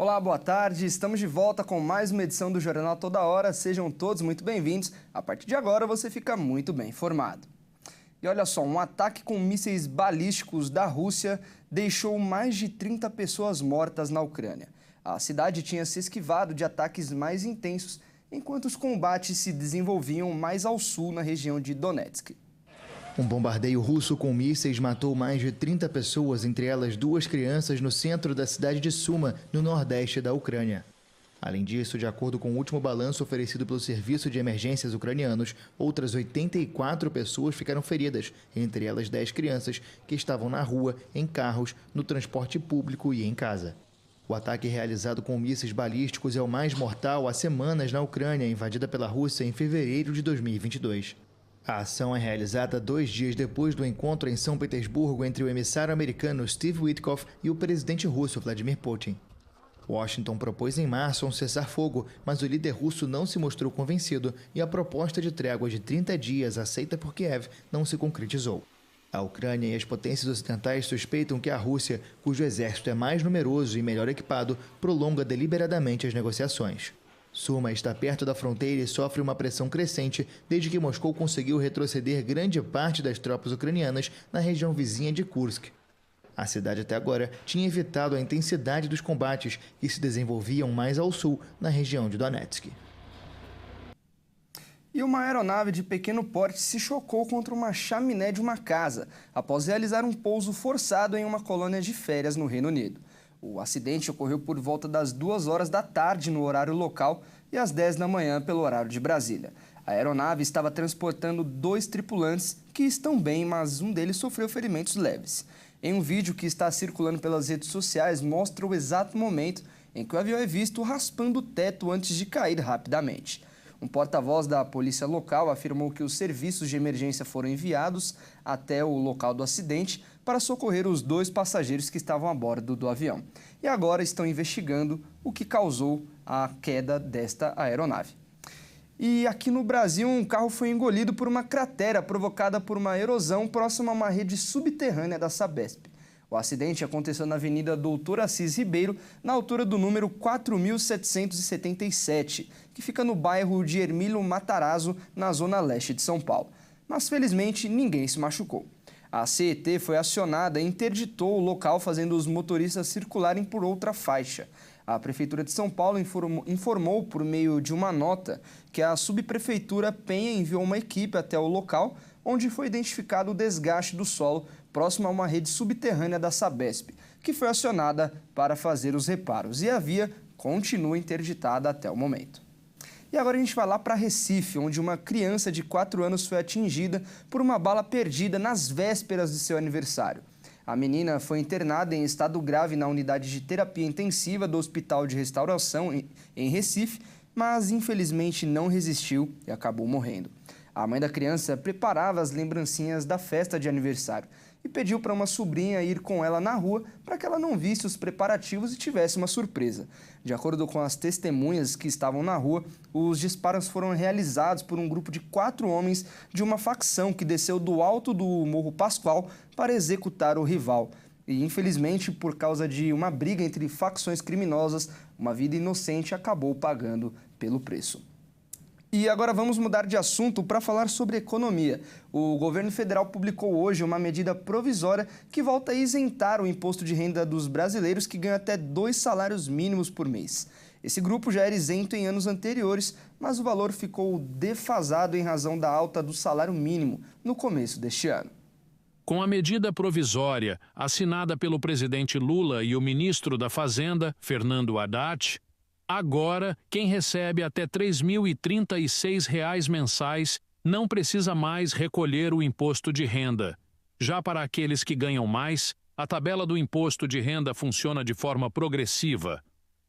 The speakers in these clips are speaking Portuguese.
Olá, boa tarde. Estamos de volta com mais uma edição do Jornal Toda Hora. Sejam todos muito bem-vindos. A partir de agora você fica muito bem informado. E olha só, um ataque com mísseis balísticos da Rússia deixou mais de 30 pessoas mortas na Ucrânia. A cidade tinha se esquivado de ataques mais intensos, enquanto os combates se desenvolviam mais ao sul, na região de Donetsk. Um bombardeio russo com mísseis matou mais de 30 pessoas, entre elas 2 crianças, no centro da cidade de Suma, no nordeste da Ucrânia. Além disso, de acordo com o último balanço oferecido pelo Serviço de Emergências ucranianos, outras 84 pessoas ficaram feridas, entre elas 10 crianças que estavam na rua, em carros, no transporte público e em casa. O ataque realizado com mísseis balísticos é o mais mortal há semanas na Ucrânia, invadida pela Rússia em fevereiro de 2022. A ação é realizada 2 dias depois do encontro em São Petersburgo entre o emissário americano Steve Witkoff e o presidente russo Vladimir Putin. Washington propôs em março um cessar-fogo, mas o líder russo não se mostrou convencido e a proposta de trégua de 30 dias aceita por Kiev não se concretizou. A Ucrânia e as potências ocidentais suspeitam que a Rússia, cujo exército é mais numeroso e melhor equipado, prolonga deliberadamente as negociações. Suma está perto da fronteira e sofre uma pressão crescente desde que Moscou conseguiu retroceder grande parte das tropas ucranianas na região vizinha de Kursk. A cidade até agora tinha evitado a intensidade dos combates que se desenvolviam mais ao sul, na região de Donetsk. E uma aeronave de pequeno porte se chocou contra uma chaminé de uma casa, após realizar um pouso forçado em uma colônia de férias no Reino Unido. O acidente ocorreu por volta das 2 horas da tarde no horário local e às 10 da manhã pelo horário de Brasília. A aeronave estava transportando 2 tripulantes que estão bem, mas um deles sofreu ferimentos leves. Em um vídeo que está circulando pelas redes sociais, mostra o exato momento em que o avião é visto raspando o teto antes de cair rapidamente. Um porta-voz da polícia local afirmou que os serviços de emergência foram enviados até o local do acidente para socorrer os 2 passageiros que estavam a bordo do avião. E agora estão investigando o que causou a queda desta aeronave. E aqui no Brasil, um carro foi engolido por uma cratera provocada por uma erosão próxima a uma rede subterrânea da Sabesp. O acidente aconteceu na Avenida Doutor Assis Ribeiro, na altura do número 4777, que fica no bairro de Hermílio Matarazzo, na zona leste de São Paulo. Mas, felizmente, ninguém se machucou. A CET foi acionada e interditou o local, fazendo os motoristas circularem por outra faixa. A Prefeitura de São Paulo informou por meio de uma nota que a Subprefeitura Penha enviou uma equipe até o local, onde foi identificado o desgaste do solo próximo a uma rede subterrânea da Sabesp, que foi acionada para fazer os reparos. E a via continua interditada até o momento. E agora a gente vai lá para Recife, onde uma criança de 4 anos foi atingida por uma bala perdida nas vésperas de seu aniversário. A menina foi internada em estado grave na unidade de terapia intensiva do Hospital de Restauração, em Recife, mas infelizmente não resistiu e acabou morrendo. A mãe da criança preparava as lembrancinhas da festa de aniversário e pediu para uma sobrinha ir com ela na rua para que ela não visse os preparativos e tivesse uma surpresa. De acordo com as testemunhas que estavam na rua, os disparos foram realizados por um grupo de 4 homens de uma facção que desceu do alto do Morro Pascoal para executar o rival. E, infelizmente, por causa de uma briga entre facções criminosas, uma vida inocente acabou pagando pelo preço. E agora vamos mudar de assunto para falar sobre economia. O governo federal publicou hoje uma medida provisória que volta a isentar o imposto de renda dos brasileiros que ganham até 2 salários mínimos por mês. Esse grupo já era isento em anos anteriores, mas o valor ficou defasado em razão da alta do salário mínimo no começo deste ano. Com a medida provisória assinada pelo presidente Lula e o ministro da Fazenda, Fernando Haddad, agora, quem recebe até R$ 3.036 mensais não precisa mais recolher o imposto de renda. Já para aqueles que ganham mais, a tabela do imposto de renda funciona de forma progressiva.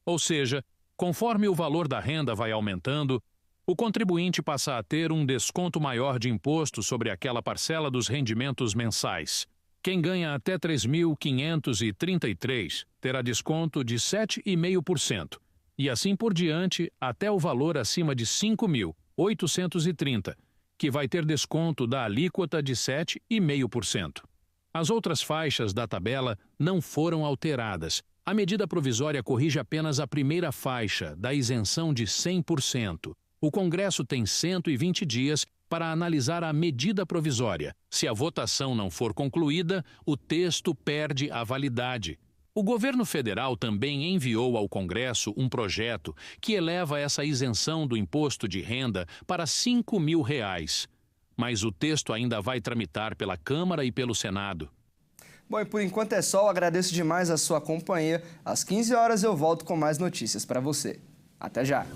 Ou seja, conforme o valor da renda vai aumentando, o contribuinte passa a ter um desconto maior de imposto sobre aquela parcela dos rendimentos mensais. Quem ganha até R$ 3.533 terá desconto de 7,5%. E assim por diante até o valor acima de R$ 5.830, que vai ter desconto da alíquota de 7,5%. As outras faixas da tabela não foram alteradas, A medida provisória corrige apenas a primeira faixa da isenção de 100%. O Congresso tem 120 dias para analisar a medida provisória. Se a votação não for concluída, o texto perde a validade. O governo federal também enviou ao Congresso um projeto que eleva essa isenção do imposto de renda para R$ 5.000. Mas o texto ainda vai tramitar pela Câmara e pelo Senado. Bom, e por enquanto é só. Eu agradeço demais a sua companhia. Às 15 horas eu volto com mais notícias para você. Até já!